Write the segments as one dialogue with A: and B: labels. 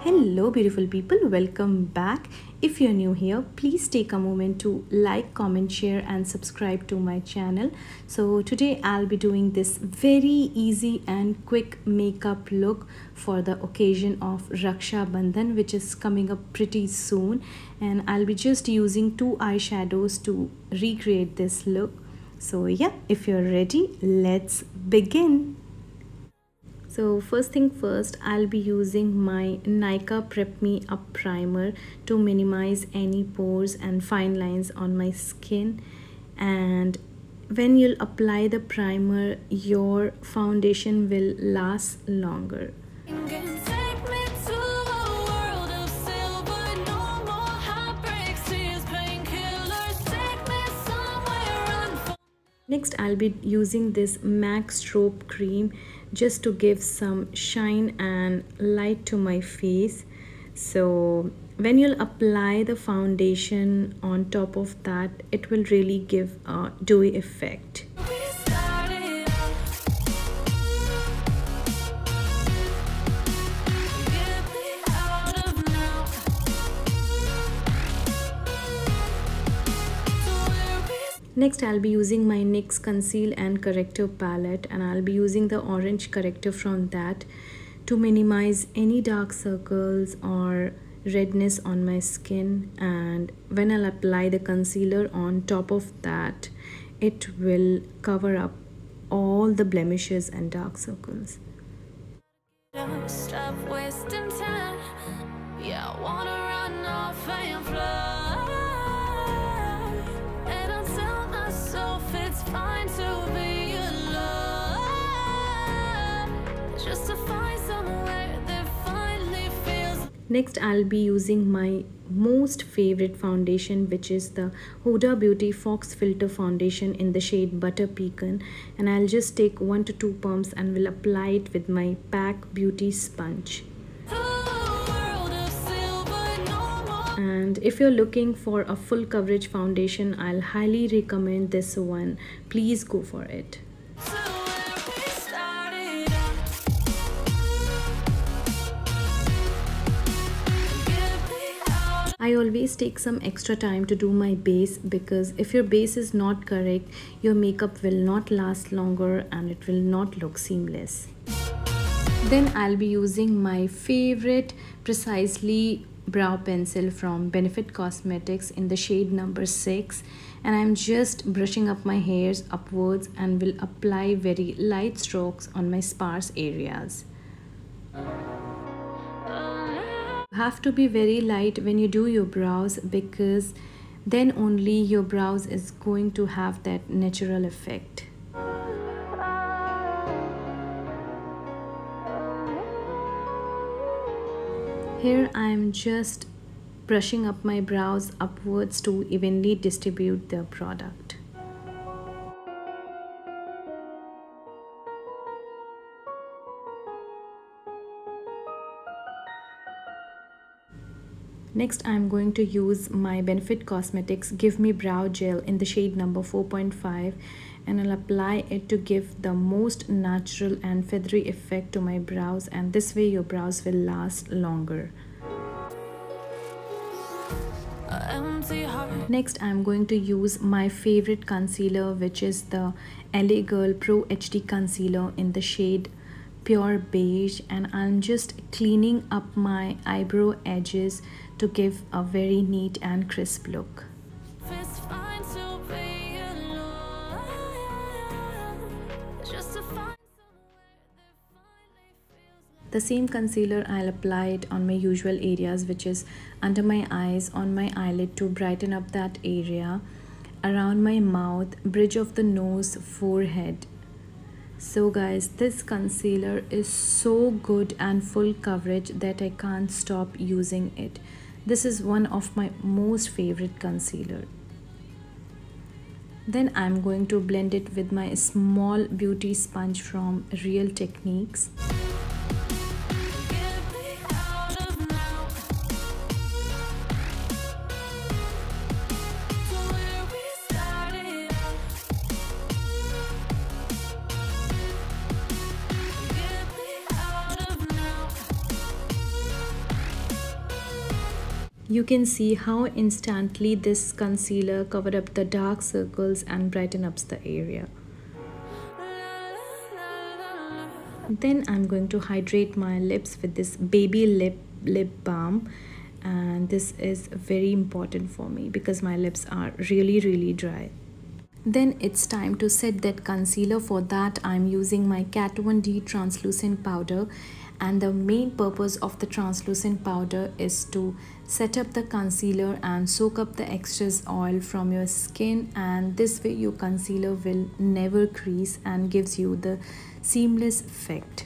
A: Hello beautiful people, welcome back. If you're new here, please take a moment to like, comment, share and subscribe to my channel. So today I'll be doing this very easy and quick makeup look for the occasion of Raksha Bandhan, which is coming up pretty soon, and I'll be just using two eyeshadows to recreate this look. So yeah, if you're ready, let's begin. So first thing first, I'll be using my Nykaa Prep Me Up primer to minimize any pores and fine lines on my skin. And when you'll apply the primer, your foundation will last longer. Next, I'll be using this MAC Strobe cream just to give some shine and light to my face. So when you'll apply the foundation on top of that, it will really give a dewy effect. Next, I'll be using my NYX Conceal and Corrector palette, and I'll be using the orange corrector from that to minimize any dark circles or redness on my skin. And when I'll apply the concealer on top of that, it will cover up all the blemishes and dark circles. Stop wasting time. Yeah, I wanna run off and fly. It's fine to be alone, just to find somewhere that finally feels. Next, I'll be using my most favorite foundation, which is the Huda Beauty Fox Filter Foundation in the shade Butter Pecan, and I'll just take 1 to 2 pumps and will apply it with my PAC Beauty sponge. And if you're looking for a full coverage foundation, I'll highly recommend this one. Please go for it. I always take some extra time to do my base, because if your base is not correct, your makeup will not last longer and it will not look seamless. Then I'll be using my favorite Precisely brow pencil from Benefit Cosmetics in the shade number 6, and I'm just brushing up my hairs upwards and will apply very light strokes on my sparse areas. You have to be very light when you do your brows, because then only your brows is going to have that natural effect. Here I am just brushing up my brows upwards to evenly distribute the product. Next, I am going to use my Benefit Cosmetics Give Me Brow Gel in the shade number 4.5, and I'll apply it to give the most natural and feathery effect to my brows, and this way your brows will last longer. Next, I'm going to use my favorite concealer, which is the LA Girl Pro HD Concealer in the shade Pure Beige, and I'm just cleaning up my eyebrow edges to give a very neat and crisp look. The same concealer, I'll apply it on my usual areas, which is under my eyes, on my eyelid to brighten up that area, around my mouth, bridge of the nose, forehead. So guys, this concealer is so good and full coverage that I can't stop using it. This is one of my most favorite concealer. Then I'm going to blend it with my small beauty sponge from Real Techniques. You can see how instantly this concealer covered up the dark circles and brighten up the area. Then I'm going to hydrate my lips with this baby lip balm, and this is very important for me because my lips are really dry. Then it's time to set that concealer. For that I'm using my Kat 1D translucent powder, and the main purpose of the translucent powder is to set up the concealer and soak up the excess oil from your skin, and this way your concealer will never crease and gives you the seamless effect.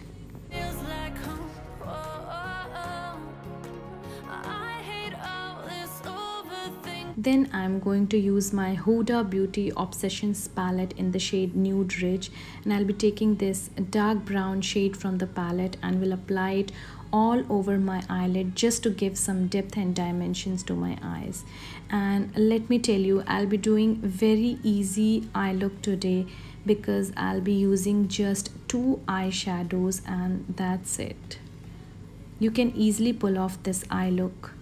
A: Then I'm going to use my Huda Beauty Obsessions palette in the shade Nude Rich, and I'll be taking this dark brown shade from the palette and will apply it all over my eyelid just to give some depth and dimensions to my eyes. And let me tell you, I'll be doing very easy eye look today because I'll be using just 2 eyeshadows and that's it. You can easily pull off this eye look.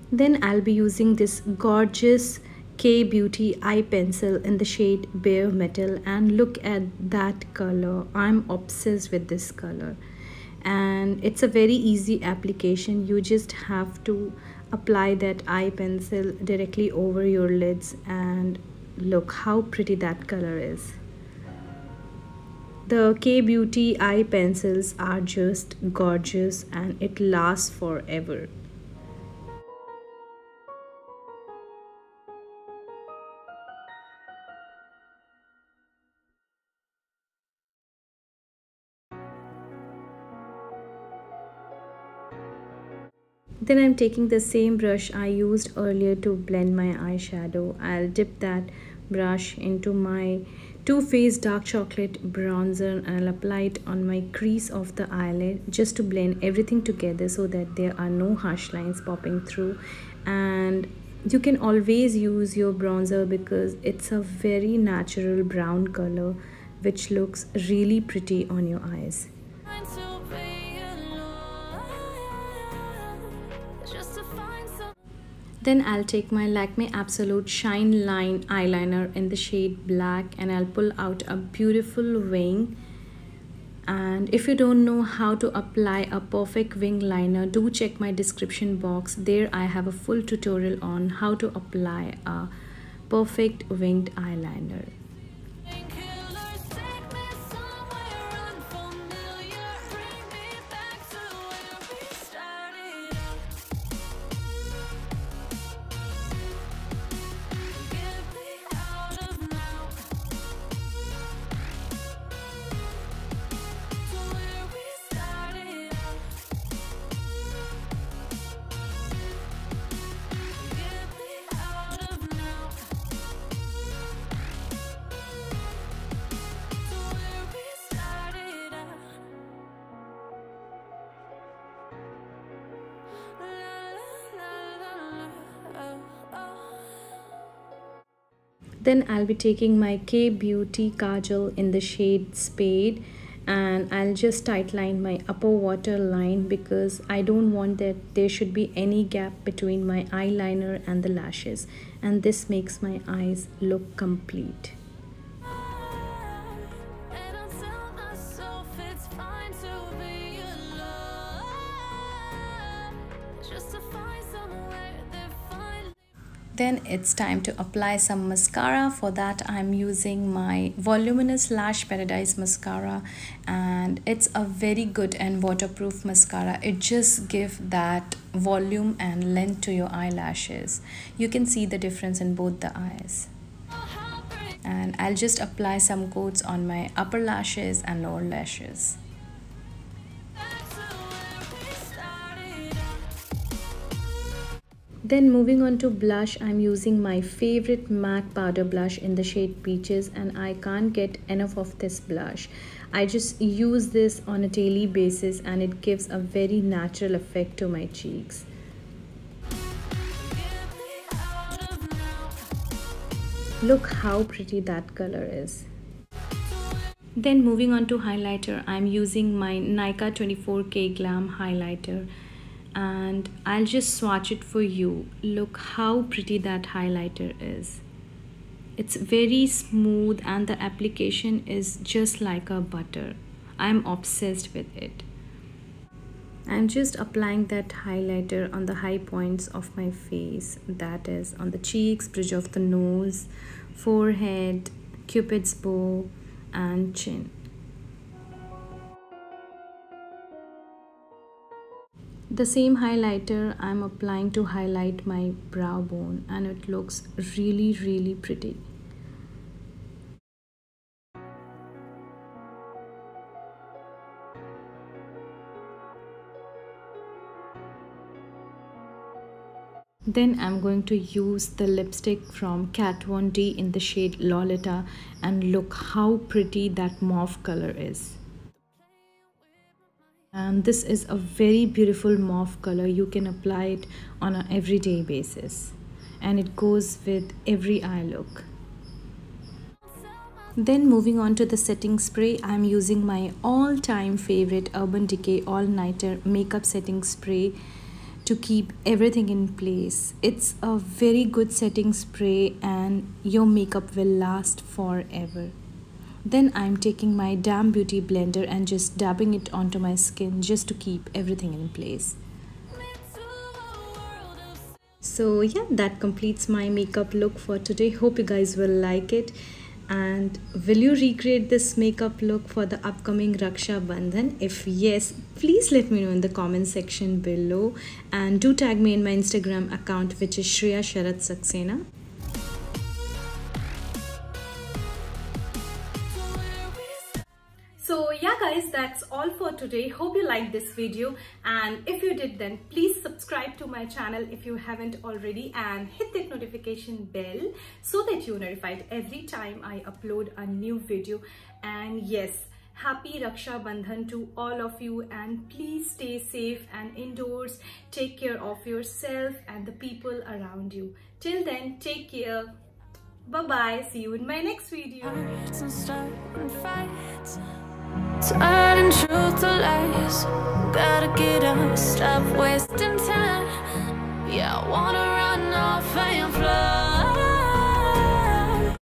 A: Then I'll be using this gorgeous K Beauty eye pencil in the shade Bare Metal, and look at that color. I'm obsessed with this color, and it's a very easy application. You just have to apply that eye pencil directly over your lids, and look how pretty that color is. The K Beauty eye pencils are just gorgeous and it lasts forever. Then I'm taking the same brush I used earlier to blend my eyeshadow. I'll dip that brush into my Too Faced Dark Chocolate bronzer and I'll apply it on my crease of the eyelid just to blend everything together so that there are no harsh lines popping through. And you can always use your bronzer because it's a very natural brown color which looks really pretty on your eyes. Then I'll take my Lakme Absolute Shine Line eyeliner in the shade Black and I'll pull out a beautiful wing. And if you don't know how to apply a perfect wing liner, do check my description box. There I have a full tutorial on how to apply a perfect winged eyeliner. Then I'll be taking my K Beauty Kajal in the shade Spade and I'll just tightline my upper waterline because I don't want that there should be any gap between my eyeliner and the lashes, and this makes my eyes look complete. Then it's time to apply some mascara. For that I'm using my Voluminous Lash Paradise mascara, and it's a very good and waterproof mascara. It just gives that volume and length to your eyelashes. You can see the difference in both the eyes. And I'll just apply some coats on my upper lashes and lower lashes. Then moving on to blush, I'm using my favorite MAC powder blush in the shade Peaches, and I can't get enough of this blush. I just use this on a daily basis and it gives a very natural effect to my cheeks. Look how pretty that color is. Then moving on to highlighter, I'm using my Nykaa 24K Glam highlighter and I'll just swatch it for you. Look how pretty that highlighter is. It's very smooth and the application is just like a butter. I'm obsessed with it. I'm just applying that highlighter on the high points of my face, that is on the cheeks, bridge of the nose, forehead, cupid's bow and chin. The same highlighter I'm applying to highlight my brow bone and it looks really pretty. Then I'm going to use the lipstick from Kat Von D in the shade Lolita and look how pretty that mauve color is. And this is a very beautiful mauve color. You can apply it on an everyday basis and it goes with every eye look. Then moving on to the setting spray, I'm using my all-time favorite Urban Decay All Nighter makeup setting spray to keep everything in place. It's a very good setting spray and your makeup will last forever. Then I'm taking my Damn Beauty blender and just dabbing it onto my skin just to keep everything in place. So yeah, that completes my makeup look for today. Hope you guys will like it. And will you recreate this makeup look for the upcoming Raksha Bandhan? If yes, please let me know in the comment section below. And do tag me in my Instagram account, which is Shriya Sharad Saxena. So yeah guys, that's all for today. Hope you liked this video, and if you did, then please subscribe to my channel if you haven't already and hit that notification bell so that you're notified every time I upload a new video. And yes, happy Raksha Bandhan to all of you, and please stay safe and indoors. Take care of yourself and the people around you. Till then, take care. Bye bye. See you in my next video.
B: Turning truth to lies. Gotta get up, stop wasting time. Yeah, I wanna run off and fly.